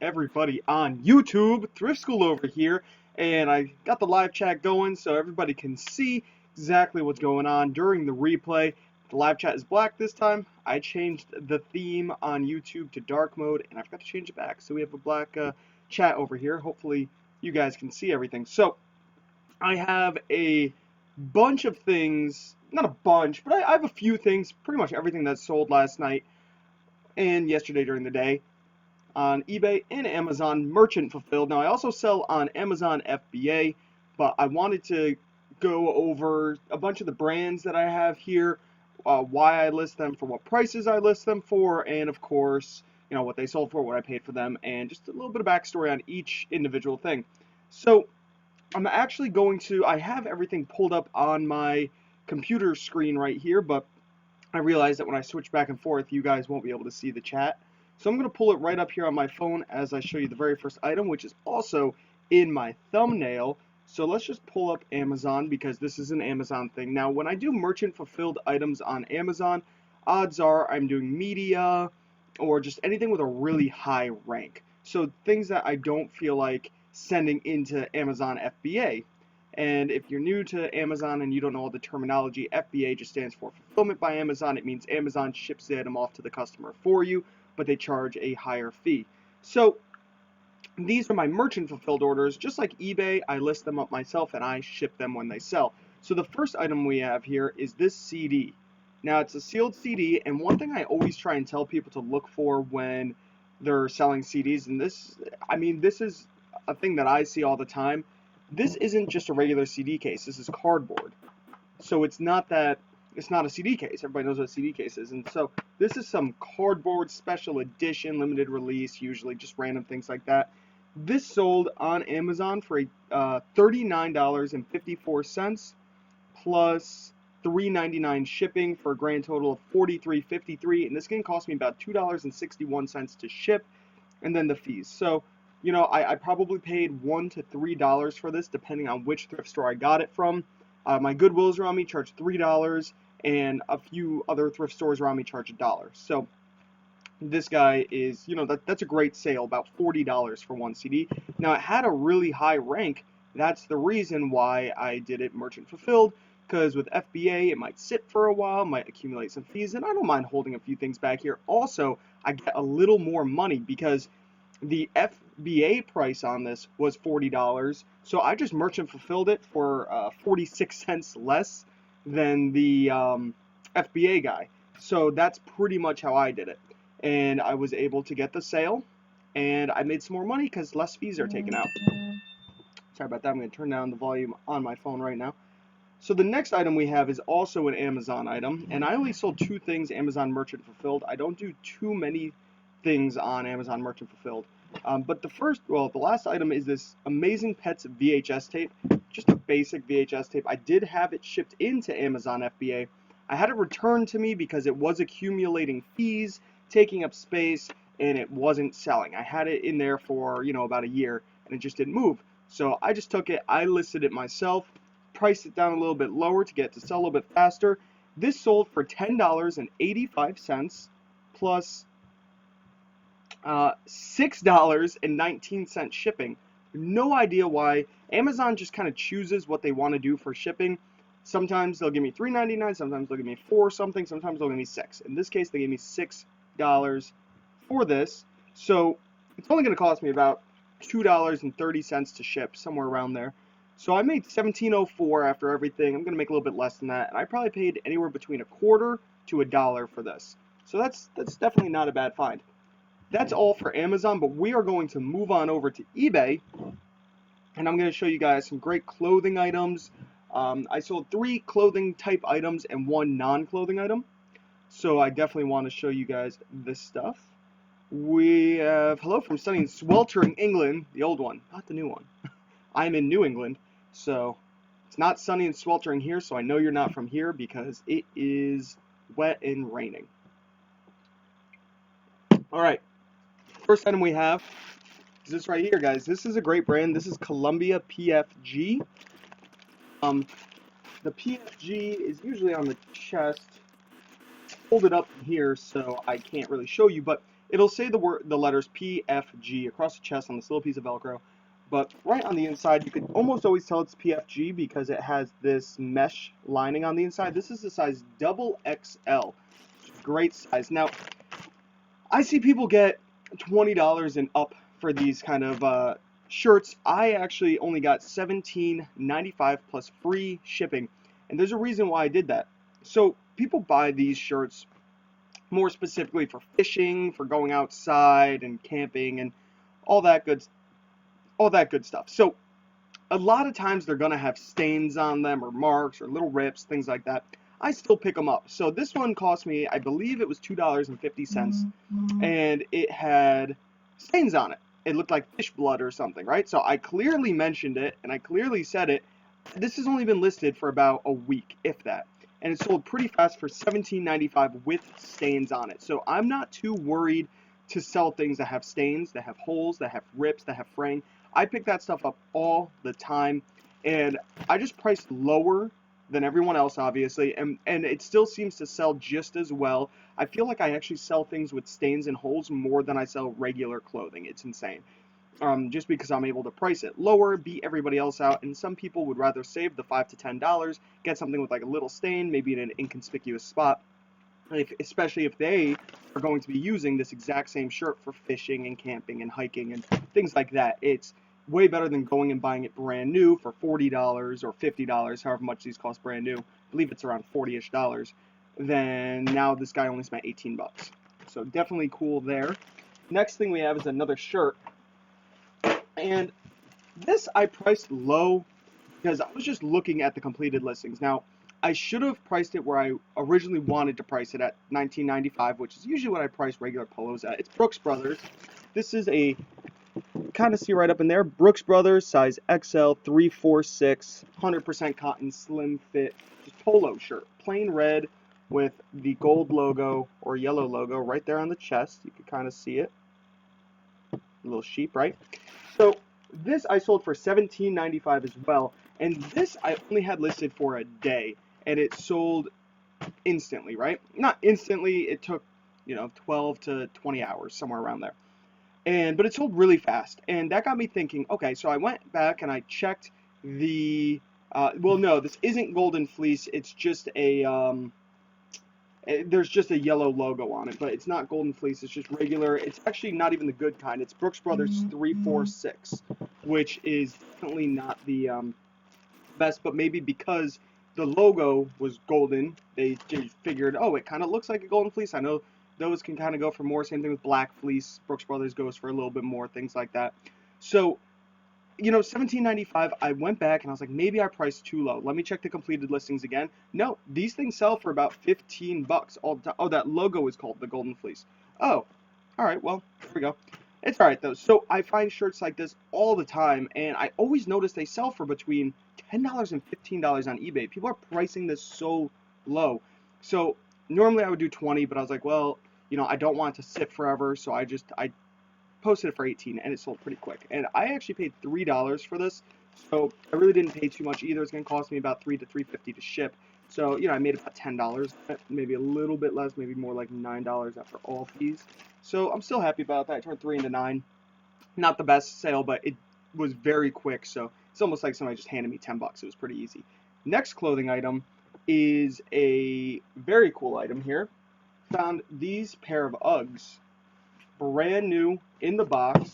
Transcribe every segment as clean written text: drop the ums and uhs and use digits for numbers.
everybody on YouTube? Thrift School over here, and I got the live chat going so everybody can see exactly what's going on during the replay. The live chat is black this time. I changed the theme on YouTube to dark mode, and I forgot to change it back, so we have a black chat over here. Hopefully you guys can see everything. So I have a bunch of things, not a bunch, but I have a few things, pretty much everything that sold last night and yesterday during the day on eBay and Amazon Merchant Fulfilled. Now, I also sell on Amazon FBA, but I wanted to go over a bunch of the brands that I have here, why I list them, for what prices I list them for, and of course, you know, what they sold for, what I paid for them, and just a little bit of backstory on each individual thing. So, I'm actually going to, I have everything pulled up on my computer screen right here, but I realize that when I switch back and forth, you guys won't be able to see the chat. So I'm going to pull it right up here on my phone as I show you the very first item, which is also in my thumbnail. So let's just pull up Amazon because this is an Amazon thing. Now, when I do merchant fulfilled items on Amazon, odds are I'm doing media or just anything with a really high rank. So things that I don't feel like sending into Amazon FBA. And if you're new to Amazon and you don't know all the terminology, FBA just stands for Fulfillment by Amazon. It means Amazon ships the item off to the customer for you, but they charge a higher fee. So these are my merchant fulfilled orders. Just like eBay, I list them up myself and I ship them when they sell. So the first item we have here is this CD. Now it's a sealed CD, and one thing I always try and tell people to look for when they're selling CDs, and this is a thing that I see all the time. This isn't just a regular CD case. This is cardboard. So it's not a CD case. Everybody knows what a CD case is. And so this is some cardboard special edition, limited release, usually just random things like that. This sold on Amazon for $39.54 plus $3.99 shipping for a grand total of $43.53. And this game cost me about $2.61 to ship, and then the fees. So, you know, I probably paid $1 to $3 for this, depending on which thrift store I got it from. My Goodwills around me charge $3, and a few other thrift stores around me charge $1. So this guy is, you know, that's a great sale, about $40 for one CD. Now, it had a really high rank. That's the reason why I did it merchant fulfilled, because with FBA, it might sit for a while, might accumulate some fees, and I don't mind holding a few things back here. Also, I get a little more money because the FBA price on this was $40, so I just merchant fulfilled it for 46 cents less than the FBA guy. So that's pretty much how I did it. And I was able to get the sale, and I made some more money because less fees are taken out. Sorry about that, I'm going to turn down the volume on my phone right now. So the next item we have is also an Amazon item, and I only sold 2 things Amazon Merchant Fulfilled. I don't do too many things on Amazon Merchant Fulfilled. But the last item is this Amazing Pets VHS tape, just a basic VHS tape. I did have it shipped into Amazon FBA. I had it returned to me because it was accumulating fees, taking up space, and it wasn't selling. I had it in there for, you know, about a year, and it just didn't move. So I just took it, I listed it myself, priced it down a little bit lower to get it to sell a little bit faster. This sold for $10.85 plus $6.19 shipping. No idea why. Amazon just kind of chooses what they want to do for shipping. Sometimes they'll give me $3.99, sometimes they'll give me $4 something, sometimes they'll give me $6. In this case, they gave me $6 for this. So it's only going to cost me about $2.30 to ship, somewhere around there. So I made $17.04 after everything. I'm going to make a little bit less than that, and I probably paid anywhere between a quarter to $1 for this. So that's definitely not a bad find. That's all for Amazon, but we are going to move on over to eBay, and I'm going to show you guys some great clothing items. I sold 3 clothing type items and 1 non-clothing item, so I definitely want to show you guys this stuff. We have hello from sunny and sweltering England, the old one, not the new one. I'm in New England, so it's not sunny and sweltering here, so I know you're not from here because it is wet and raining. Alright, first item we have is this right here, guys. This is a great brand. This is Columbia PFG. The PFG is usually on the chest, folded up here, so I can't really show you, but it'll say the letters PFG across the chest on this little piece of Velcro. But right on the inside, you can almost always tell it's PFG because it has this mesh lining on the inside. This is the size double XL. Great size. Now, I see people get $20 and up for these kind of shirts. I actually only got $17.95 plus free shipping, and there's a reason why I did that. So people buy these shirts more specifically for fishing, for going outside and camping and all that good stuff. So a lot of times they're gonna have stains on them or marks or little rips, things like that. I still pick them up. So this one cost me, I believe it was $2.50, and it had stains on it. It looked like fish blood or something, right? So I clearly mentioned it, and I clearly said it. This has only been listed for about a week, if that. And it sold pretty fast for $17.95 with stains on it. So I'm not too worried to sell things that have stains, that have holes, that have rips, that have fraying. I pick that stuff up all the time, and I just priced lower than everyone else, obviously, and it still seems to sell just as well. I feel like I actually sell things with stains and holes more than I sell regular clothing. It's insane. Just because I'm able to price it lower, beat everybody else out, and some people would rather save the $5 to $10, get something with like a little stain, maybe in an inconspicuous spot, especially if they are going to be using this exact same shirt for fishing and camping and hiking and things like that. It's way better than going and buying it brand new for $40 or $50, however much these cost brand new. I believe it's around $40-ish. Then now this guy only spent 18 bucks. So definitely cool there. Next thing we have is another shirt. And this I priced low because I was just looking at the completed listings. Now, I should have priced it where I originally wanted to price it at $19.95, which is usually what I price regular polos at. It's Brooks Brothers. This is a, kind of see right up in there, Brooks Brothers, size XL, 346, 100% cotton, slim fit, just polo shirt. Plain red with the gold logo or yellow logo right there on the chest. You can kind of see it. A little sheep, right? So this I sold for $17.95 as well. And this I only had listed for a day. And it sold instantly, right? Not instantly, it took, 12 to 20 hours, somewhere around there. But it sold really fast, and that got me thinking, okay, so I went back and I checked the, well, no, this isn't Golden Fleece, it's just there's just a yellow logo on it, but it's not Golden Fleece, it's just regular. It's actually not even the good kind. It's Brooks Brothers 346, which is definitely not the best, but maybe because the logo was golden, they figured, oh, it kind of looks like a Golden Fleece. I know those can kind of go for more. Same thing with Black Fleece. Brooks Brothers goes for a little bit more, things like that. So, $17.95, I went back and I was like, maybe I priced too low. Let me check the completed listings again. No, these things sell for about 15 bucks all the time. Oh, that logo is called the Golden Fleece. Oh, all right, well, there we go. It's all right, though. So I find shirts like this all the time, and I always notice they sell for between $10 and $15 on eBay. People are pricing this so low. So normally I would do 20, but I was like, well, I don't want it to sit forever, so I posted it for 18, and it sold pretty quick. And I actually paid $3 for this, so I really didn't pay too much either. It's going to cost me about $3 to $3.50 to ship. So, I made about $10, maybe a little bit less, maybe more like $9 after all fees. So I'm still happy about that. I turned 3 into 9. Not the best sale, but it was very quick, so it's almost like somebody just handed me 10 bucks. It was pretty easy. Next clothing item is a very cool item here. Found these pair of Uggs, brand new in the box.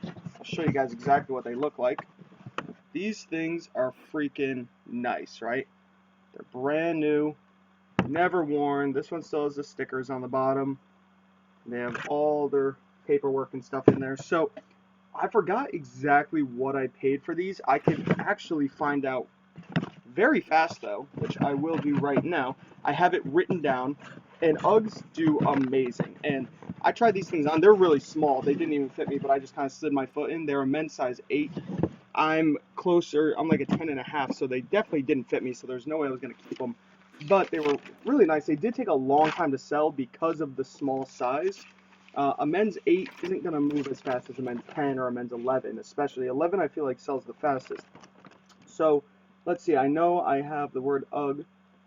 I'll show you guys exactly what they look like. These things are freaking nice, right? They're brand new, never worn. This one still has the stickers on the bottom. They have all their paperwork and stuff in there. So I forgot exactly what I paid for these. I could actually find out very fast though, which I will do right now. I have it written down, and Uggs do amazing. And I tried these things on. They're really small. They didn't even fit me, but I just kind of slid my foot in. They're a men's size 8. I'm closer. I'm like a 10.5, so they definitely didn't fit me, so there's no way I was going to keep them. But they were really nice. They did take a long time to sell because of the small size. A men's 8 isn't going to move as fast as a men's 10 or a men's 11, especially. 11 I feel like sells the fastest. So let's see. I know I have the word UGG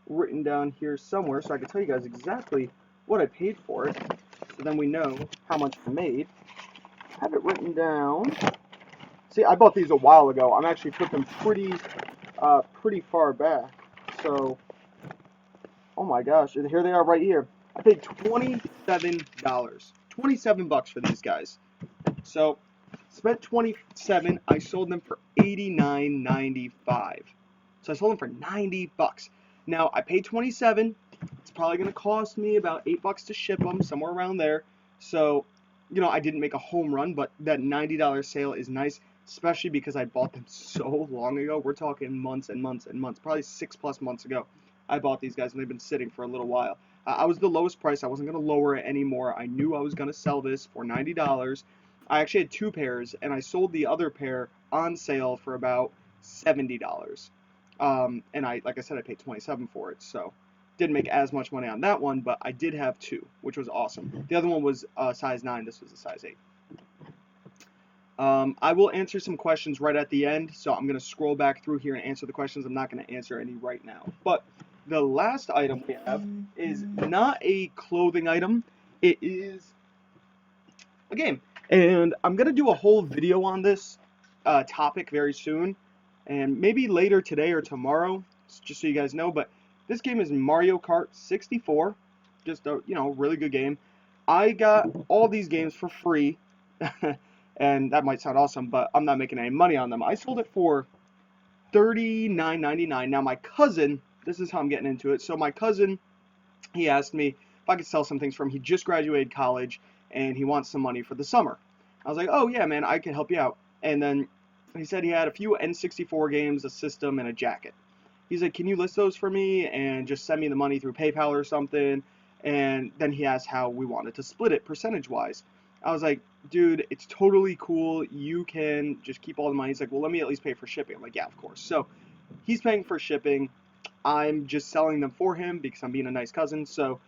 written down here somewhere, so I can tell you guys exactly what I paid for it. so then we know how much we made. I have it written down. See, I bought these a while ago. I'm actually put them pretty far back. So, oh my gosh, and here they are right here. I paid $27. 27 bucks for these guys. So, spent 27. I sold them for $89.95. So I sold them for 90 bucks. Now, I paid 27. It's probably going to cost me about 8 bucks to ship them, somewhere around there. So, you know, I didn't make a home run, but that $90 sale is nice, especially because I bought them so long ago. We're talking months and months and months, probably 6+ months ago. I bought these guys, and they've been sitting for a little while. I was the lowest price. I wasn't going to lower it anymore. I knew I was going to sell this for $90. I actually had 2 pairs, and I sold the other pair on sale for about $70. And like I said, I paid 27 for it, so didn't make as much money on that one, but I did have 2, which was awesome. The other one was size 9. This was a size 8. I will answer some questions right at the end, so I'm going to scroll back through here and answer the questions. I'm not going to answer any right now. But the last item we have is not a clothing item. It is a game. And I'm going to do a whole video on this topic very soon. And maybe later today or tomorrow, just so you guys know. But this game is Mario Kart 64. Just a, really good game. I got all these games for free. And that might sound awesome, but I'm not making any money on them. I sold it for $39.99. Now my cousin, this is how I'm getting into it. So my cousin, he asked me if I could sell some things for him. He just graduated college, and he wants some money for the summer. I was like, oh yeah, man, I can help you out. And then he said he had a few N64 games, a system, and a jacket. He's like, can you list those for me and just send me the money through PayPal or something? And then he asked how we wanted to split it percentage-wise. I was like, dude, it's totally cool. You can just keep all the money. He's like, well, let me at least pay for shipping. I'm like, yeah, of course. So he's paying for shipping. I'm just selling them for him because I'm being a nice cousin. So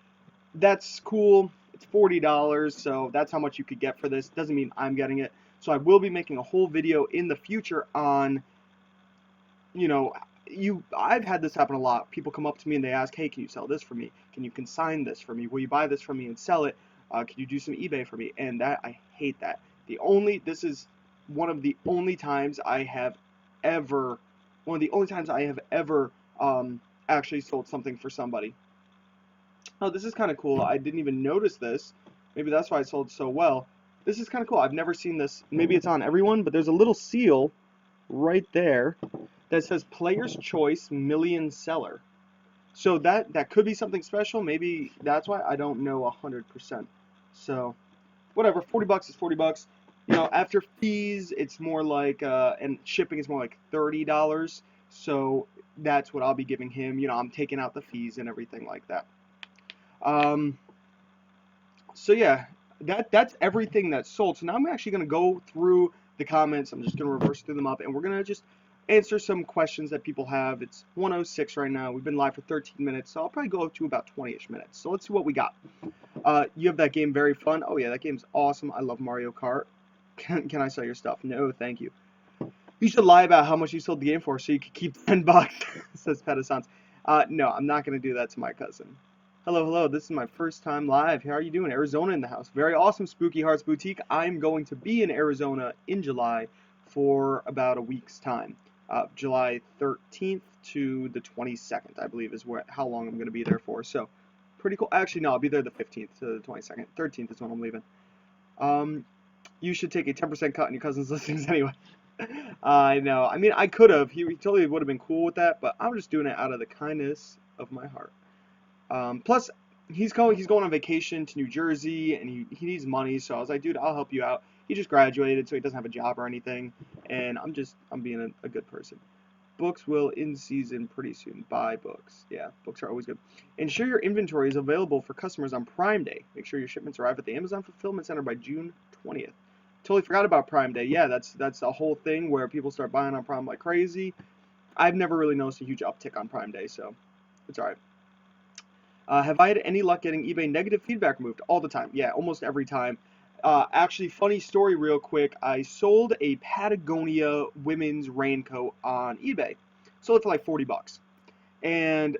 that's cool. It's $40. So that's how much you could get for this. Doesn't mean I'm getting it. So I will be making a whole video in the future on, I've had this happen a lot. People come up to me and they ask, hey, can you sell this for me? Can you consign this for me? Will you buy this from me and sell it? Can you do some eBay for me? And I hate that. This is one of the only times I have ever actually sold something for somebody. Oh, this is kind of cool. I didn't even notice this. Maybe that's why I sold so well. This is kind of cool. I've never seen this. Maybe it's on everyone, but there's a little seal right there that says Player's Choice Million Seller. So that could be something special. Maybe that's why. I don't know 100%. So, whatever. 40 bucks is 40 bucks. After fees, it's more like, and shipping is more like $30. So that's what I'll be giving him. I'm taking out the fees and everything like that. So yeah, that's everything that's sold. So now I'm actually gonna go through the comments. I'm just gonna reverse through them up, and we're gonna just answer some questions that people have. It's 1:06 right now. We've been live for 13 minutes, so I'll probably go up to about 20-ish minutes. So let's see what we got. You have that game very fun. Oh yeah, that game's awesome. I love Mario Kart. Can I sell your stuff? No, thank you. You should lie about how much you sold the game for so you could keep 10 bucks, says Pedasance. No, I'm not going to do that to my cousin. Hello, this is my first time live. How are you doing? Arizona in the house. Very awesome, Spooky Hearts Boutique. I'm going to be in Arizona in July for about a week's time. July 13th to the 22nd, I believe, is how long I'm going to be there for. So, pretty cool. Actually, no, I'll be there the 15th to the 22nd. 13th is when I'm leaving. You should take a 10% cut on your cousin's listings anyway. I know. I mean, I could have. He totally would have been cool with that, but I'm just doing it out of the kindness of my heart. Plus, he's going on vacation to New Jersey, and he needs money, so I was like, dude, I'll help you out. He just graduated, so he doesn't have a job or anything, and I'm being a good person. Books will in season pretty soon. Buy books. Yeah, books are always good. Ensure your inventory is available for customers on Prime Day. Make sure your shipments arrive at the Amazon Fulfillment Center by June 20th. Totally forgot about Prime Day. Yeah, that's a whole thing where people start buying on Prime like crazy. I've never really noticed a huge uptick on Prime Day, so it's alright. Have I had any luck getting eBay negative feedback removed? All the time. Yeah, almost every time. Actually, funny story real quick. I sold a Patagonia women's raincoat on eBay. Sold it for like 40 bucks. And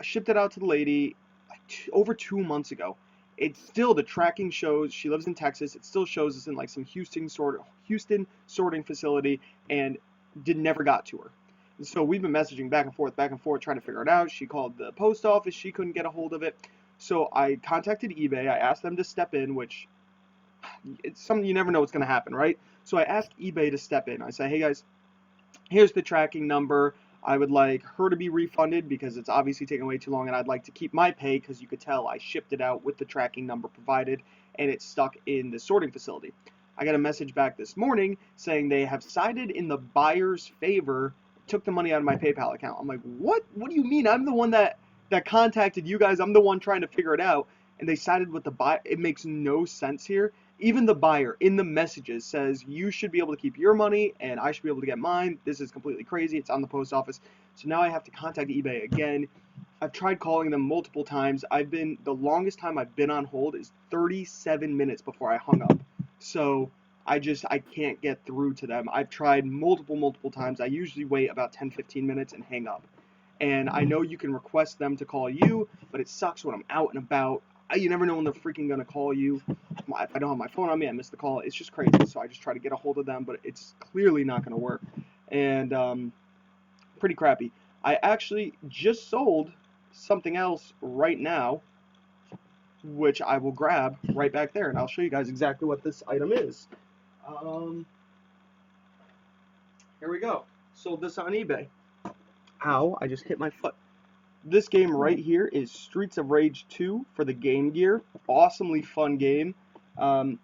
I shipped it out to the lady like over 2 months ago. it's still, the tracking shows she lives in Texas. It still shows us in like some Houston sorting facility, and never got to her. And so we've been messaging back and forth, trying to figure it out. She called the post office. She couldn't get a hold of it. So I contacted eBay. I asked them to step in, which it's something you never know what's going to happen, right? So I asked eBay to step in. I say, hey guys, here's the tracking number. I would like her to be refunded because it's obviously taking way too long, and I'd like to keep my pay because you could tell I shipped it out with the tracking number provided, and it's stuck in the sorting facility. I got a message back this morning saying they have sided in the buyer's favor, took the money out of my PayPal account. I'm like, what? What do you mean? I'm the one that contacted you guys. I'm the one trying to figure it out, and they sided with the buyer. It makes no sense here. Even the buyer in the messages says you should be able to keep your money and I should be able to get mine. This is completely crazy. It's on the post office. So now I have to contact eBay again. I've tried calling them multiple times. The longest time I've been on hold is 37 minutes before I hung up. So I can't get through to them. I've tried multiple times. I usually wait about 10-15 minutes and hang up. And I know you can request them to call you, but it sucks when I'm out and about. You never know when they're freaking going to call you. If I don't have my phone on me, I miss the call. It's just crazy. So I just try to get a hold of them, but it's clearly not going to work. And pretty crappy. I actually just sold something else right now, which I will grab right back there, and I'll show you guys exactly what this item is. Here we go. Sold this on eBay. Ow, I just hit my foot. This game right here is Streets of Rage 2 for the Game Gear. Awesomely fun game. I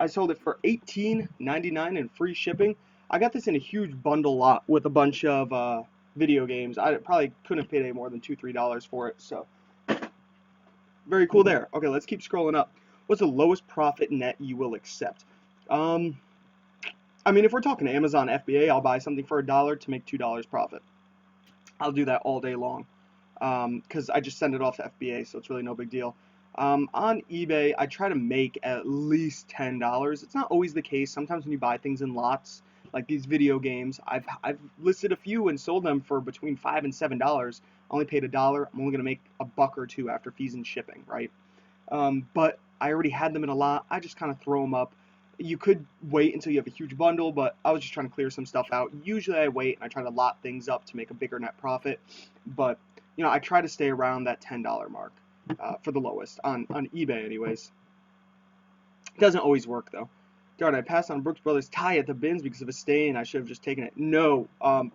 sold it for $18.99 and free shipping. I got this in a huge bundle lot with a bunch of video games. I probably couldn't have paid any more than $2-3 for it. So very cool there. Okay, let's keep scrolling up. What's the lowest profit net you will accept? I mean, if we're talking Amazon FBA, I'll buy something for $1 to make $2 profit. I'll do that all day long because I just send it off to FBA, so it's really no big deal. On eBay, I try to make at least $10. It's not always the case. Sometimes when you buy things in lots, like these video games, I've listed a few and sold them for between $5 and $7. I only paid $1. I'm only gonna make a buck or two after fees and shipping, right? But I already had them in a lot. I just kind of throw them up. You could wait until you have a huge bundle, but I was just trying to clear some stuff out. Usually I wait and I try to lot things up to make a bigger net profit, but you know, I try to stay around that $10 mark for the lowest on eBay anyways. It doesn't always work though. Darn, I passed on Brooks Brothers tie at the bins because of a stain. I should have just taken it. No,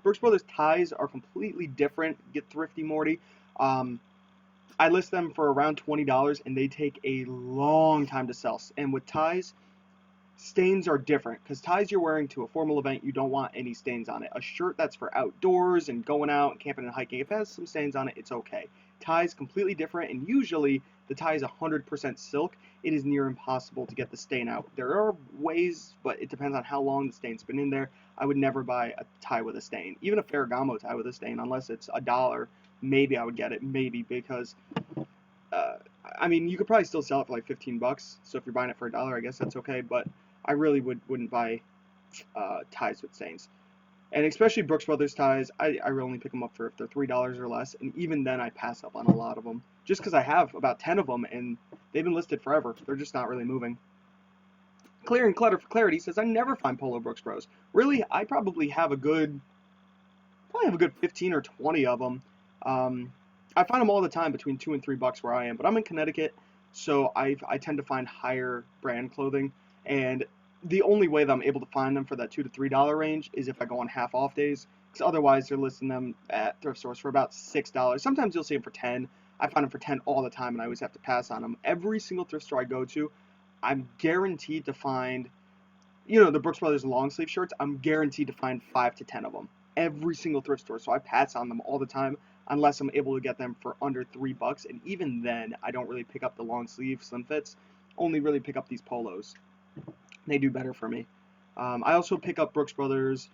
Brooks Brothers ties are completely different. Get thrifty, Morty. I list them for around $20 and they take a long time to sell. And with ties, stains are different because ties you're wearing to a formal event, you don't want any stains on it. A shirt that's for outdoors and going out and camping and hiking, if it has some stains on it, it's okay. Ties completely different, and usually the tie is 100% silk. It is near impossible to get the stain out. There are ways, but it depends on how long the stain's been in there. I would never buy a tie with a stain, even a Ferragamo tie with a stain, unless it's $1. Maybe I would get it, maybe, because I mean, you could probably still sell it for like 15 bucks. So if you're buying it for $1, I guess that's okay. But I really wouldn't buy ties with stains. And especially Brooks Brothers ties, I only pick them up for if they're $3 or less. And even then, I pass up on a lot of them. Just because I have about 10 of them, and they've been listed forever. They're just not really moving. Clear and Clutter for Clarity says, I never find Polo Brooks Bros. Really, I probably have a good 15 or 20 of them. I find them all the time between $2 and $3 where I am. But I'm in Connecticut, so I tend to find higher brand clothing. And the only way that I'm able to find them for that $2 to $3 range is if I go on half off days, because otherwise they're listing them at thrift stores for about $6. Sometimes you'll see them for 10. I find them for 10 all the time, and I always have to pass on them. Every single thrift store I go to, I'm guaranteed to find, you know, the Brooks Brothers long sleeve shirts. I'm guaranteed to find 5 to 10 of them. Every single thrift store, so I pass on them all the time unless I'm able to get them for under $3. And even then, I don't really pick up the long sleeve slim fits. Only really pick up these polos. They do better for me. I also pick up Brooks Brothers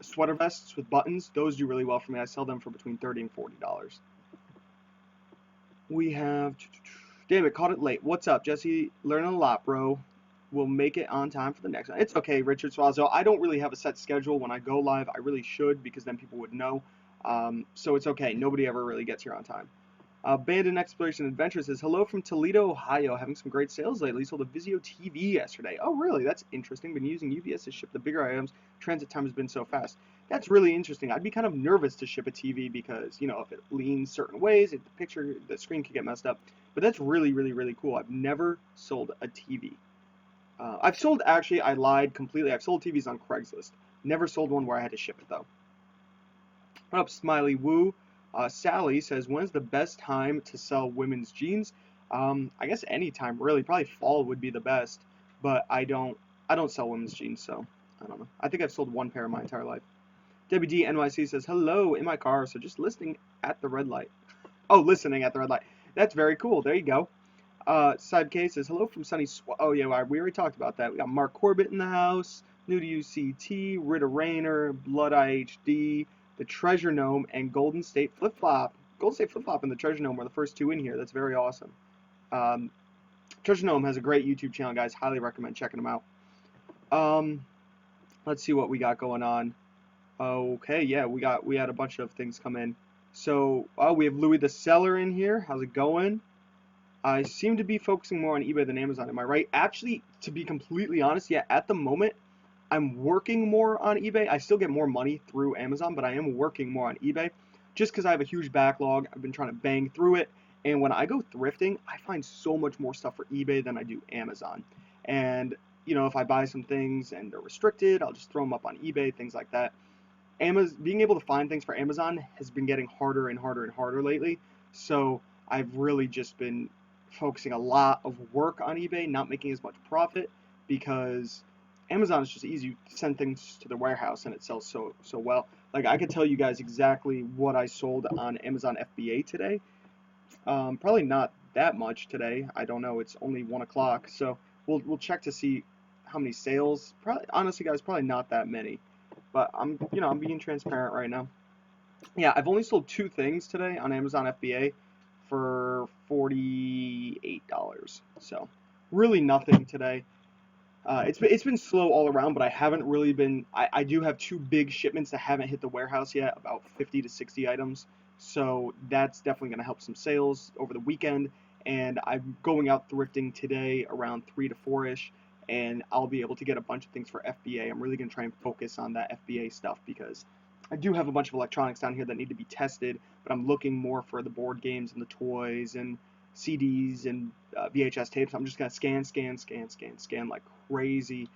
sweater vests with buttons. Those do really well for me. I sell them for between $30 and $40. We have, damn it, caught it late. What's up, Jesse? Learning a lot, bro. We'll make it on time for the next one. It's okay, Richard Swazo. I don't really have a set schedule when I go live. I really should, because then people would know. So it's okay. Nobody ever really gets here on time. Bandit Exploration Adventure says, hello from Toledo, Ohio. Having some great sales lately. Sold a Vizio TV yesterday. Oh, really? That's interesting. Been using UPS to ship the bigger items. Transit time has been so fast. That's really interesting. I'd be kind of nervous to ship a TV because, if it leans certain ways, the screen could get messed up. But that's really, really, really cool. I've never sold a TV. Actually, I lied completely. I've sold TVs on Craigslist. Never sold one where I had to ship it, though. What up, Smiley Woo? Sally says, when's the best time to sell women's jeans? I guess any time, really. Probably fall would be the best, but I don't sell women's jeans, so I don't know. I think I've sold one pair in my entire life. WD NYC says, hello, in my car, so just listening at the red light. Oh, listening at the red light. That's very cool. There you go. Side K says, hello from sunny Oh, yeah, we already talked about that. We got Mark Corbett in the house, New to UCT, Rita Rayner, Blood IHD, the Treasure Gnome, and Golden State Flip Flop. Golden State Flip Flop and the Treasure Gnome were the first two in here. That's very awesome. Treasure Gnome has a great YouTube channel, guys. Highly recommend checking them out. Let's see what we got going on. Okay, yeah, we had a bunch of things come in. So, we have Louis the Seller in here. How's it going? I seem to be focusing more on eBay than Amazon. Am I right? Actually, to be completely honest, yeah, at the moment, I'm working more on eBay. I still get more money through Amazon, but I am working more on eBay just because I have a huge backlog. I've been trying to bang through it. And when I go thrifting, I find so much more stuff for eBay than I do Amazon. And, if I buy some things and they're restricted, I'll just throw them up on eBay, things like that. Being able to find things for Amazon has been getting harder and harder and harder lately. So I've really just been focusing a lot of work on eBay, not making as much profit because Amazon is just easy. You send things to the warehouse and it sells so well. Like I could tell you guys exactly what I sold on Amazon FBA today. Probably not that much today. I don't know. It's only 1 o'clock, so we'll check to see how many sales. Probably, honestly, guys, probably not that many. But I'm being transparent right now. Yeah, I've only sold 2 things today on Amazon FBA for $48. So really nothing today. It's been slow all around, but I haven't really been. I do have 2 big shipments that haven't hit the warehouse yet, about 50 to 60 items. So that's definitely going to help some sales over the weekend. And I'm going out thrifting today around 3 to 4-ish, and I'll be able to get a bunch of things for FBA. I'm really going to try and focus on that FBA stuff because I do have a bunch of electronics down here that need to be tested, but I'm looking more for the board games and the toys and CDs and VHS tapes. I'm just going to scan like crazy.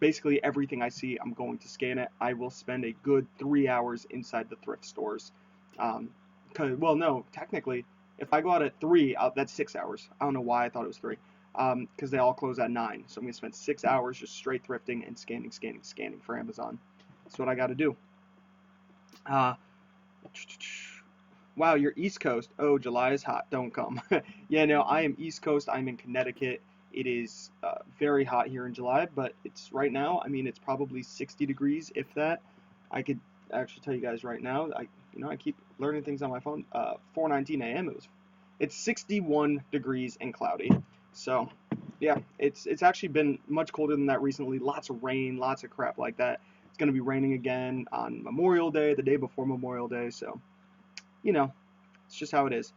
Basically everything I see, I'm going to scan it. I will spend a good 3 hours inside the thrift stores. Well, no, technically, if I go out at 3, that's 6 hours. I don't know why I thought it was 3. Because they all close at 9. So I'm going to spend 6 hours just straight thrifting and scanning for Amazon. That's what I got to do. Wow, you're East Coast. Oh, July is hot. Don't come. Yeah, no, I am East Coast. I'm in Connecticut. It is very hot here in July, but it's right now. I mean, it's probably 60 degrees, if that. I could actually tell you guys right now. I keep learning things on my phone. 4:19 a.m. It's 61 degrees and cloudy. So, yeah, it's actually been much colder than that recently. Lots of rain, lots of crap like that. It's going to be raining again on Memorial Day, the day before Memorial Day. So, it's just how it is.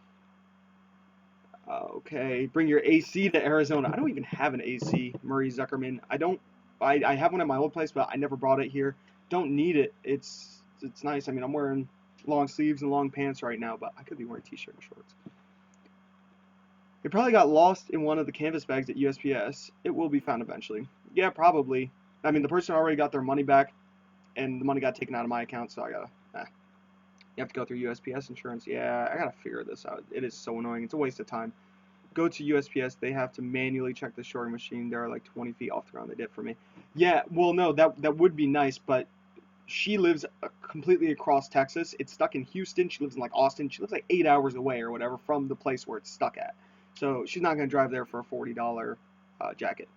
Okay, bring your AC to Arizona. I don't even have an AC, Murray Zuckerman. I have one at my old place, but I never brought it here. Don't need it. It's nice. I mean, I'm wearing long sleeves and long pants right now, but I could be wearing t-shirt and shorts. It probably got lost in one of the canvas bags at USPS. It will be found eventually. Yeah, probably. I mean, the person already got their money back, and the money got taken out of my account, so I gotta. You have to go through USPS insurance. Yeah, I gotta figure this out. It is so annoying. It's a waste of time. Go to USPS. They have to manually check the sorting machine. They're like 20 feet off the ground. They did for me. Yeah, well, no, that would be nice, but she lives completely across Texas. It's stuck in Houston. She lives in like Austin. She lives like 8 hours away or whatever from the place where it's stuck at. So she's not gonna drive there for a $40 jacket.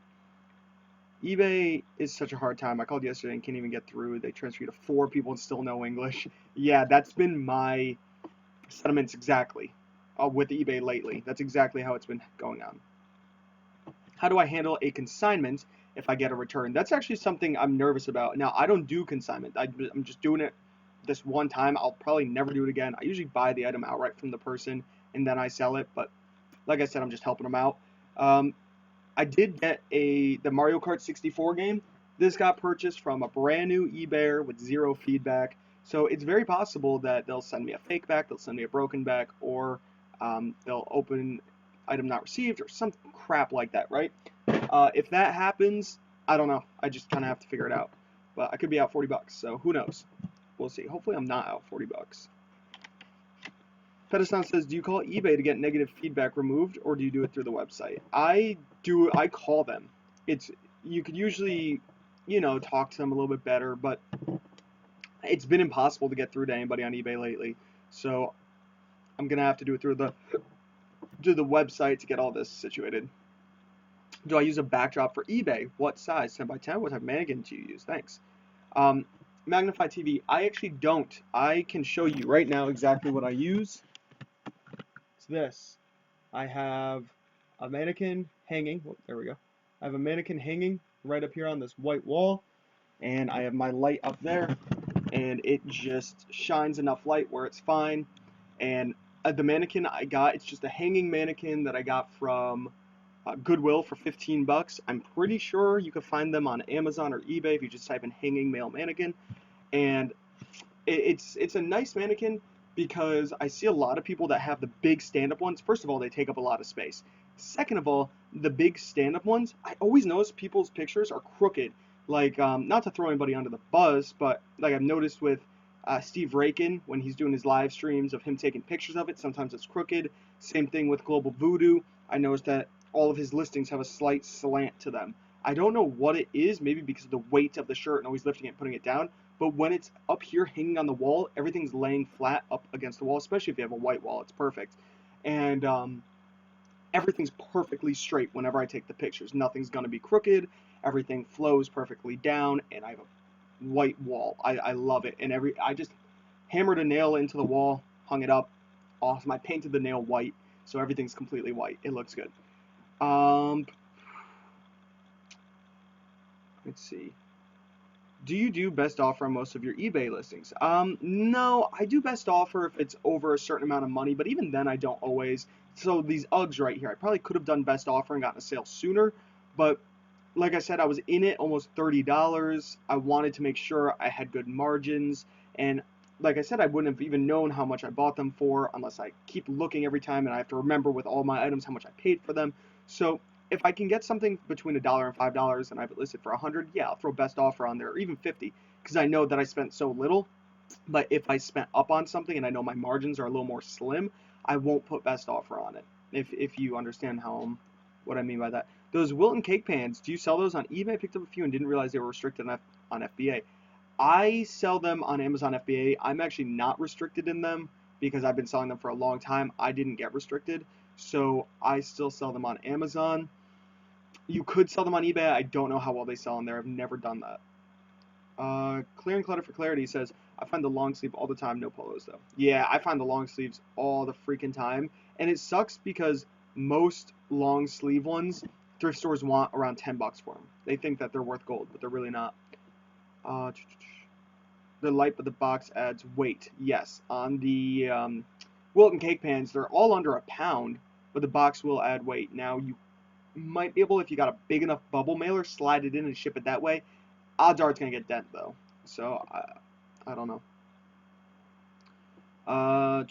eBay is such a hard time. I called yesterday and can't even get through. They transfer you to 4 people and still no English. Yeah, that's been my sentiments exactly with eBay lately. That's exactly how it's been going on. How do I handle a consignment if I get a return? That's actually something I'm nervous about. Now, I don't do consignment. I'm just doing it this one time. I'll probably never do it again. I usually buy the item outright from the person and then I sell it. But like I said, I'm just helping them out. Um, I did get the Mario Kart 64 game. This got purchased from a brand new eBayer with zero feedback. So it's very possible that they'll send me a fake back, they'll send me a broken back, or they'll open item not received or some crap like that, right? If that happens, I don't know. I just kind of have to figure it out. But I could be out 40 bucks, so who knows? We'll see. Hopefully I'm not out 40 bucks. Pedeston says, do you call eBay to get negative feedback removed, or do you do it through the website? I do. I call them. It's You could usually, talk to them a little bit better, but it's been impossible to get through to anybody on eBay lately. So I'm gonna have to do it through the website to get all this situated. Do I use a backdrop for eBay? What size? 10 by 10? What type of mannequin do you use? Thanks. Um, Magnify TV. I actually don't. I can show you right now exactly what I use. It's this. I have a mannequin hanging. Oh, there we go. I have a mannequin hanging right up here on this white wall, and I have my light up there, and it just shines enough light where it's fine. And the mannequin I got, it's just a hanging mannequin that I got from Goodwill for 15 bucks. I'm pretty sure you could find them on Amazon or eBay if you just type in hanging male mannequin. And it's a nice mannequin because I see a lot of people that have the big stand-up ones. First of all, they take up a lot of space. Second of all, the big stand-up ones, I always notice people's pictures are crooked. Like, not to throw anybody under the bus, but like I've noticed with Steve Rakin when he's doing his live streams of him taking pictures of it, sometimes it's crooked. Same thing with Global Voodoo. I noticed that all of his listings have a slight slant to them. I don't know what it is, maybe because of the weight of the shirt and always lifting it and putting it down, but when it's up here hanging on the wall, everything's laying flat up against the wall, especially if you have a white wall. It's perfect. And everything's perfectly straight whenever I take the pictures. Nothing's going to be crooked. Everything flows perfectly down, and I have a white wall. I love it. And I just hammered a nail into the wall, hung it up. Awesome. I painted the nail white, so everything's completely white. It looks good. Let's see. Do you do best offer on most of your eBay listings? No, I do best offer if it's over a certain amount of money, but even then I don't always. So these Uggs right here, I probably could have done best offer and gotten a sale sooner, but like I said, I was in it almost $30. I wanted to make sure I had good margins, and like I said, I wouldn't have even known how much I bought them for unless I keep looking every time, and I have to remember with all my items how much I paid for them. So if I can get something between $1 and $5 and I have it listed for 100, yeah, I'll throw best offer on there, or even 50, because I know that I spent so little. But if I spent up on something and I know my margins are a little more slim, I won't put best offer on it. If you understand what I mean by that. Those Wilton cake pans, do you sell those on eBay? I picked up a few and didn't realize they were restricted on FBA. I sell them on Amazon FBA. I'm actually not restricted in them because I've been selling them for a long time. I didn't get restricted, so I still sell them on Amazon. You could sell them on eBay. I don't know how well they sell on there. I've never done that. Clear and Clutter for Clarity says, I find the long sleeve all the time, no polos though. Yeah, I find the long sleeves all the freaking time. And it sucks because most long sleeve ones, thrift stores want around 10 bucks for them. They think that they're worth gold, but they're really not. The light but the box adds weight. Yes, on the Wilton cake pans, they're all under a pound, but the box will add weight. Now, you might be able, if you got a big enough bubble mailer, slide it in and ship it that way. Odds are it's going to get dent, though. So, I don't know. I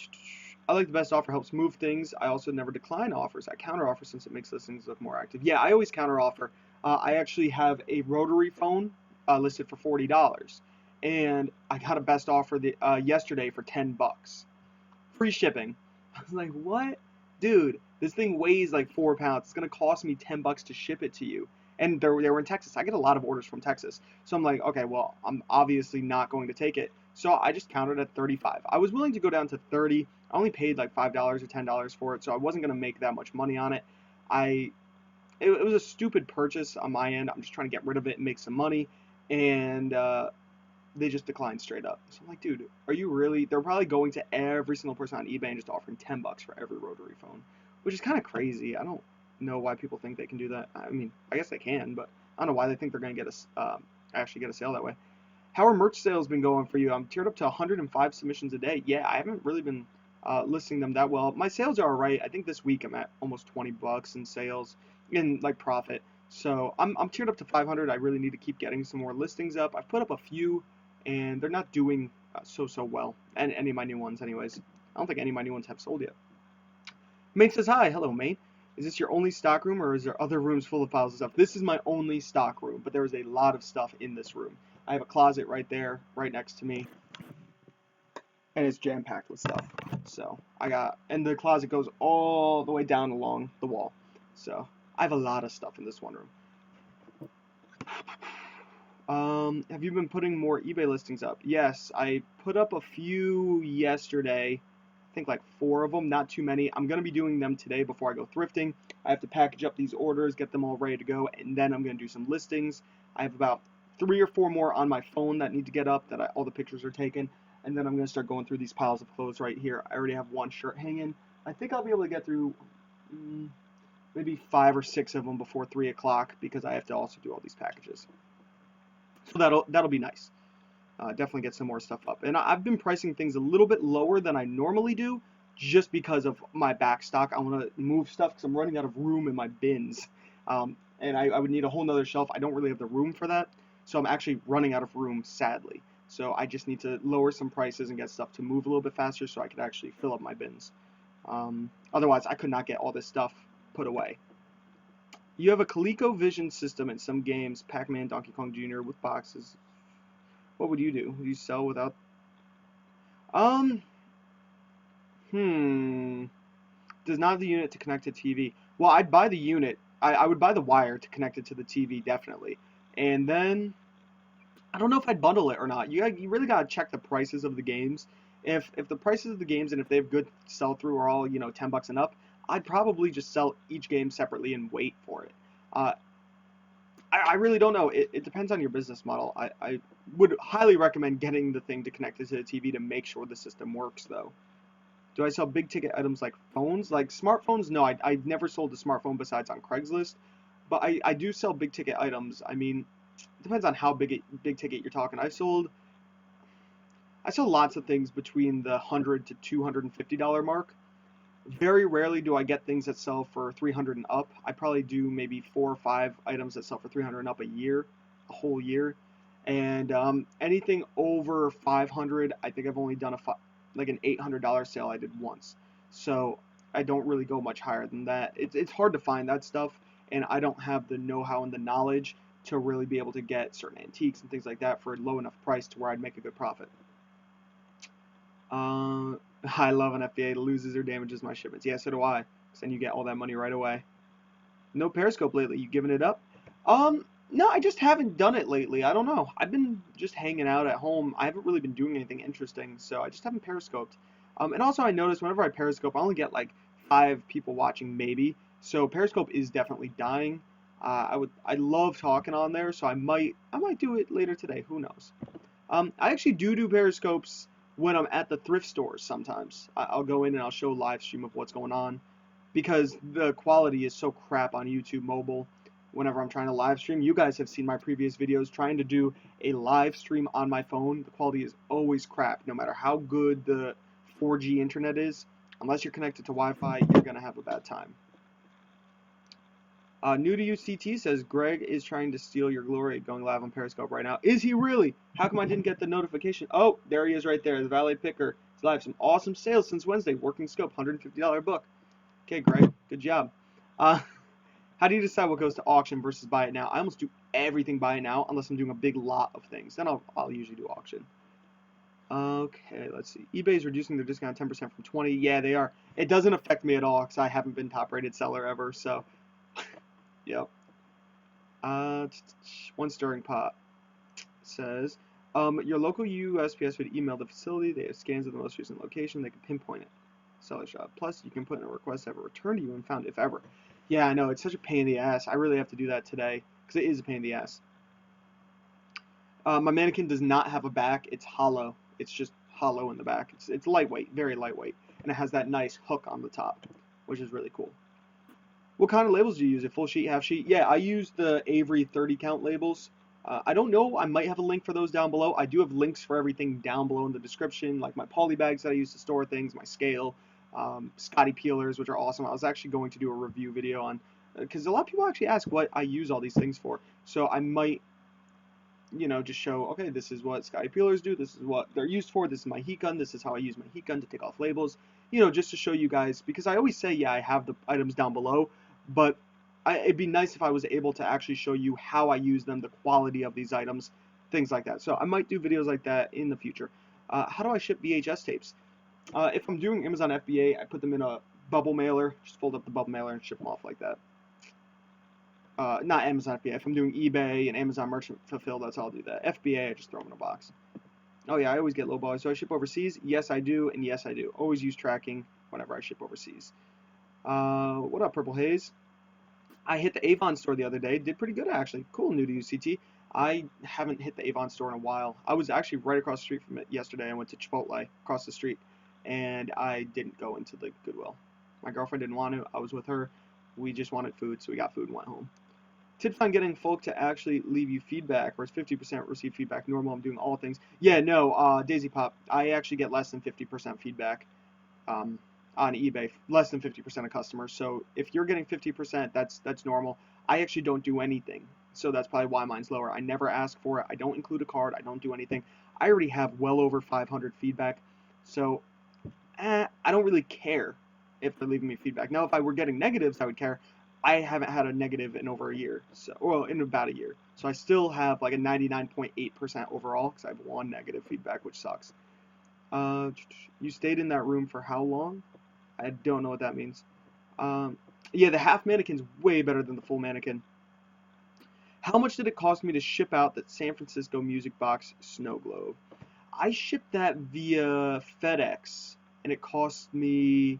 like the best offer helps move things. I also never decline offers. I counter offer since it makes listings look more active. Yeah, I always counter offer. I actually have a rotary phone listed for $40, and I got a best offer yesterday for 10 bucks, free shipping. I was like, what, dude? This thing weighs like 4 pounds. It's gonna cost me 10 bucks to ship it to you. And they were in Texas. I get a lot of orders from Texas, so I'm like, okay, well, I'm obviously not going to take it. So I just counted at 35. I was willing to go down to 30. I only paid like $5 or $10 for it, so I wasn't gonna make that much money on it. It was a stupid purchase on my end. I'm just trying to get rid of it and make some money, and they just declined straight up. So I'm like, dude, are you really? They're probably going to every single person on eBay and just offering 10 bucks for every rotary phone, which is kind of crazy. I don't know why people think they can do that. I mean, I guess they can, but I don't know why they think they're going to get actually get a sale that way. How are merch sales been going for you? I'm tiered up to 105 submissions a day. Yeah, I haven't really been listing them that well. My sales are alright. I think this week I'm at almost 20 bucks in sales, in like profit. So I'm tiered up to 500. I really need to keep getting some more listings up. I've put up a few, and they're not doing so well. And any of my new ones, anyways. I don't think any of my new ones have sold yet. Maine says hi. Hello, Maine. Is this your only stock room, or is there other rooms full of piles of stuff? This is my only stock room, but there is a lot of stuff in this room. I have a closet right there, right next to me, and it's jam-packed with stuff. So and the closet goes all the way down along the wall. So I have a lot of stuff in this one room. Have you been putting more eBay listings up? Yes, I put up a few yesterday. I think like 4 of them, not too many. I'm going to be doing them today before I go thrifting. I have to package up these orders, get them all ready to go, and then I'm going to do some listings. I have about 3 or 4 more on my phone that need to get up, all the pictures are taken, and then I'm going to start going through these piles of clothes right here. I already have 1 shirt hanging. I think I'll be able to get through maybe 5 or 6 of them before 3 o'clock because I have to also do all these packages. So that'll be nice. Definitely get some more stuff up. And I've been pricing things a little bit lower than I normally do just because of my back stock. I want to move stuff because I'm running out of room in my bins. And I would need a whole nother shelf. I don't really have the room for that. So I'm actually running out of room, sadly. So I just need to lower some prices and get stuff to move a little bit faster so I could actually fill up my bins. Otherwise, I could not get all this stuff put away. You have a ColecoVision system in some games, Pac-Man, Donkey Kong Jr. with boxes. What would you do? Would you sell without? Does not have the unit to connect to TV. Well, I'd buy the unit. I would buy the wire to connect it to the TV, definitely. And then, I don't know if I'd bundle it or not. You really gotta check the prices of the games. If the prices of the games and if they have good sell-through are all, 10 bucks and up, I'd probably just sell each game separately and wait for it. I really don't know. It depends on your business model. I would highly recommend getting the thing to connect it to the TV to make sure the system works, though. Do I sell big ticket items like phones? Like smartphones? No, I've never sold a smartphone besides on Craigslist. But I do sell big ticket items. I mean, it depends on how big ticket you're talking. I sold lots of things between the $100 to $250 mark. Very rarely do I get things that sell for 300 and up. I probably do maybe 4 or 5 items that sell for 300 and up a whole year. And anything over 500, I think I've only done like an $800 sale I did once. So I don't really go much higher than that. It's hard to find that stuff, and I don't have the know-how and the knowledge to really be able to get certain antiques and things like that for a low enough price to where I'd make a good profit. I love an FBA loses or damages my shipments. Yeah, so do I. Because then you get all that money right away. No Periscope lately. You giving it up? No, I just haven't done it lately. I don't know. I've been just hanging out at home. I haven't really been doing anything interesting, so I just haven't Periscoped. And also I noticed whenever I Periscope, I only get like 5 people watching maybe. So Periscope is definitely dying. I love talking on there, so I might do it later today. Who knows? I actually do Periscopes when I'm at the thrift stores sometimes. I'll go in and I'll show live stream of what's going on because the quality is so crap on YouTube mobile whenever I'm trying to live stream. You guys have seen my previous videos trying to do a live stream on my phone. The quality is always crap no matter how good the 4G internet is. Unless you're connected to Wi-Fi, you're going to have a bad time. New to UCT says, Greg is trying to steal your glory going live on Periscope right now. Is he really? How come I didn't get the notification? Oh, there he is right there. The Valet Picker is live. Some awesome sales since Wednesday. Working Scope, $150 book. Okay, Greg. Good job. How do you decide what goes to auction versus buy it now? I almost do everything buy it now unless I'm doing a big lot of things. Then I'll usually do auction. Okay, let's see. eBay is reducing their discount 10% from 20. Yeah, they are. It doesn't affect me at all because I haven't been top-rated seller ever, so... Yep. One stirring pot says, your local USPS would email the facility. They have scans of the most recent location. They can pinpoint it. Seller shop. Plus, you can put in a request to have it returned to you and found if ever. Yeah, I know. It's such a pain in the ass. I really have to do that today because it is a pain in the ass. My mannequin does not have a back. It's hollow. It's just hollow in the back. It's lightweight, very lightweight, and it has that nice hook on the top, which is really cool. What kind of labels do you use? A full sheet, half sheet? Yeah, I use the Avery 30 count labels. I don't know, I might have a link for those down below. I do have links for everything down below in the description, like my poly bags that I use to store things, my scale, Scotty peelers, which are awesome. I was actually going to do a review video on, because a lot of people actually ask what I use all these things for. So I might, just show, okay, this is what Scotty peelers do, this is what they're used for, this is my heat gun, this is how I use my heat gun to take off labels, just to show you guys, because I always say, yeah, I have the items down below, but it'd be nice if I was able to actually show you how I use them, the quality of these items, things like that. So I might do videos like that in the future. How do I ship VHS tapes? If I'm doing Amazon FBA, I put them in a bubble mailer, just fold up the bubble mailer and ship them off like that. Not Amazon FBA. If I'm doing eBay and Amazon Merchant Fulfill, that's how I'll do that. FBA, I just throw them in a box. Oh yeah, I always get lowball. So I ship overseas? Yes, I do, and yes, I do. Always use tracking whenever I ship overseas. What up, Purple Haze? I hit the Avon store the other day. Did pretty good, actually. Cool, new to UCT. I haven't hit the Avon store in a while. I was actually right across the street from it yesterday. I went to Chipotle across the street, and I didn't go into the Goodwill. My girlfriend didn't want to. I was with her. We just wanted food, so we got food and went home. Tips on getting folk to actually leave you feedback, or is 50% receive feedback normal? I'm doing all things. Yeah, no, Daisy Pop, I actually get less than 50% feedback on eBay, less than 50% of customers. So if you're getting 50%, that's normal. I actually don't do anything, so that's probably why mine's lower. I never ask for it. I don't include a card. I don't do anything. I already have well over 500 feedback, so I don't really care if they're leaving me feedback. Now, if I were getting negatives, I would care. I haven't had a negative in over a year, so well, in about a year. So I still have like a 99.8% overall because I have one negative feedback, which sucks. You stayed in that room for how long? I don't know what that means. Yeah, the half mannequin's way better than the full mannequin. How much did it cost me to ship out that San Francisco Music Box snow globe? I shipped that via FedEx, and it cost me,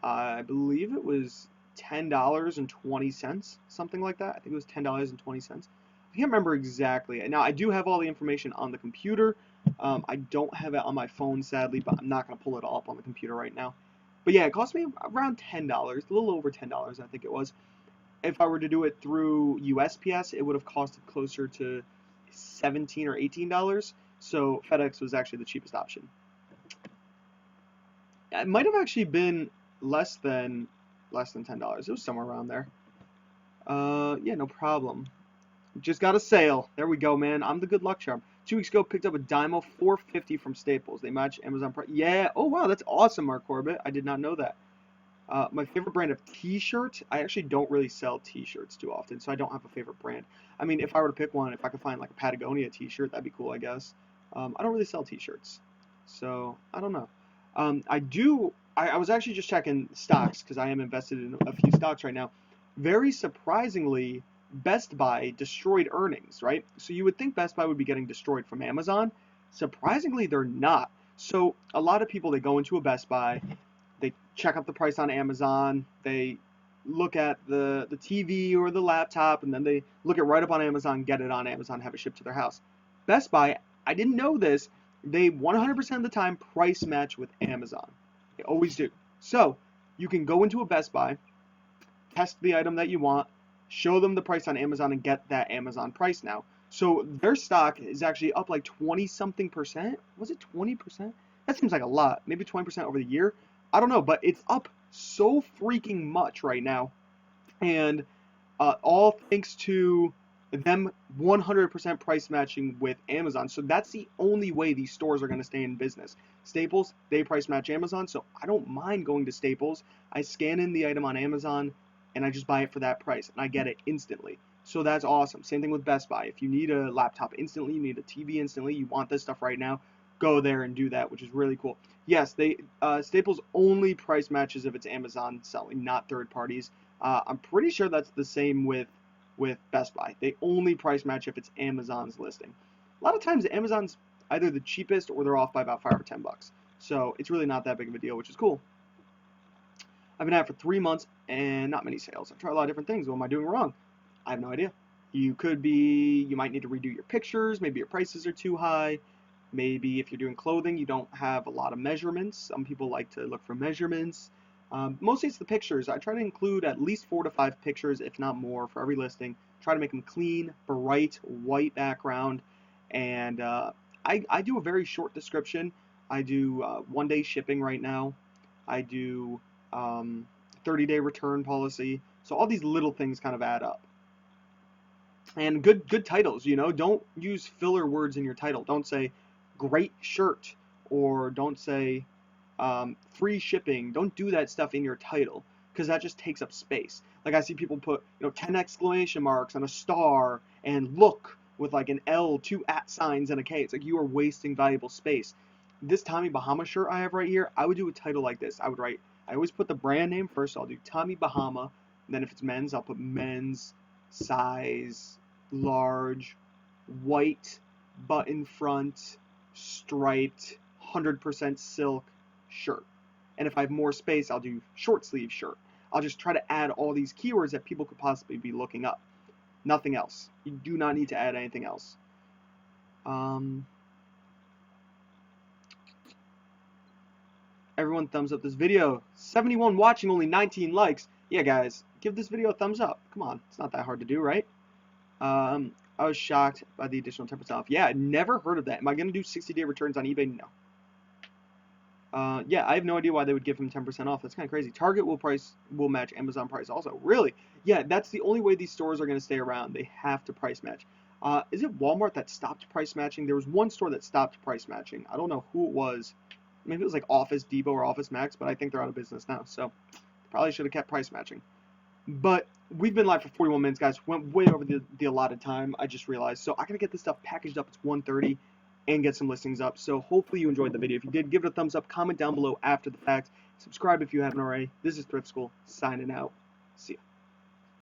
I believe it was $10.20, something like that. I think it was $10.20. I can't remember exactly. Now, I do have all the information on the computer. I don't have it on my phone, sadly, but I'm not going to pull it all up on the computer right now. But yeah, it cost me around $10, a little over $10, I think it was. If I were to do it through USPS, it would have costed closer to $17 or $18. So FedEx was actually the cheapest option. It might have actually been less than $10. It was somewhere around there. Yeah, no problem. Just got a sale. There we go, man. I'm the good luck charm. 2 weeks ago, picked up a Dymo 450 from Staples. They match Amazon price. Yeah. Oh wow, that's awesome, Mark Corbett. I did not know that. My favorite brand of T-shirt. I actually don't really sell T-shirts too often, so I don't have a favorite brand. I mean, if I were to pick one, if I could find like a Patagonia T-shirt, that'd be cool, I guess. I don't really sell T-shirts, so I don't know. I do. I was actually just checking stocks because I am invested in a few stocks right now. Very surprisingly, Best Buy destroyed earnings, right? So you would think Best Buy would be getting destroyed from Amazon. Surprisingly, they're not. So a lot of people, they go into a Best Buy, they check up the price on Amazon, they look at the TV or the laptop, and then they look it right up on Amazon, get it on Amazon, have it shipped to their house. Best Buy, I didn't know this, they 100% of the time price match with Amazon. They always do. So you can go into a Best Buy, test the item that you want, show them the price on Amazon, and get that Amazon price now. So their stock is actually up like 20 something percent. Was it 20%? That seems like a lot. Maybe 20% over the year. I don't know, but it's up so freaking much right now. And all thanks to them 100% price matching with Amazon. So that's the only way these stores are going to stay in business. Staples, they price match Amazon, so I don't mind going to Staples. I scan in the item on Amazon, and I just buy it for that price, and I get it instantly. So that's awesome. Same thing with Best Buy. If you need a laptop instantly, you need a TV instantly, you want this stuff right now, go there and do that, which is really cool. Yes, they Staples only price matches if it's Amazon selling, not third parties. I'm pretty sure that's the same with Best Buy. They only price match if it's Amazon's listing. A lot of times Amazon's either the cheapest or they're off by about $5 or $10. So it's really not that big of a deal, which is cool. I've been at it for 3 months and not many sales. I've tried a lot of different things. What am I doing wrong? I have no idea. You might need to redo your pictures. Maybe your prices are too high. Maybe if you're doing clothing, you don't have a lot of measurements. Some people like to look for measurements. Mostly it's the pictures. I try to include at least 4 to 5 pictures, if not more, for every listing. Try to make them clean, bright, white background, and I do a very short description. I do 1-day shipping right now. I do 30-day return policy. So all these little things kind of add up. And good titles, you know, don't use filler words in your title. Don't say great shirt, or don't say free shipping. Don't do that stuff in your title, because that just takes up space. Like I see people put, 10 exclamation marks and a star and look with like an L, 2 @ signs, and a K. It's like you are wasting valuable space. This Tommy Bahama shirt I have right here, I would do a title like this. I always put the brand name first. So I'll do Tommy Bahama. And then if it's men's, I'll put men's, size, large, white, button front, striped, 100% silk shirt. And if I have more space, I'll do short sleeve shirt. I'll just try to add all these keywords that people could possibly be looking up. Nothing else. You do not need to add anything else. Everyone thumbs up this video. 71 watching, only 19 likes. Yeah, guys, give this video a thumbs up. Come on, it's not that hard to do, right? I was shocked by the additional 10% off. Yeah, I never heard of that. Am I going to do 60-day returns on eBay? No. Yeah, I have no idea why they would give him 10% off. That's kind of crazy. Target will match Amazon price also. Really? Yeah, that's the only way these stores are going to stay around. They have to price match. Is it Walmart that stopped price matching? There was one store that stopped price matching. I don't know who it was. Maybe it was like Office Depot or Office Max, but I think they're out of business now. So probably should have kept price matching. But we've been live for 41 minutes, guys. Went way over the allotted time, I just realized. So I gotta get this stuff packaged up. It's 1:30 and get some listings up. So hopefully you enjoyed the video. If you did, give it a thumbs up. Comment down below after the fact. Subscribe if you haven't already. This is Thrift School, signing out. See ya.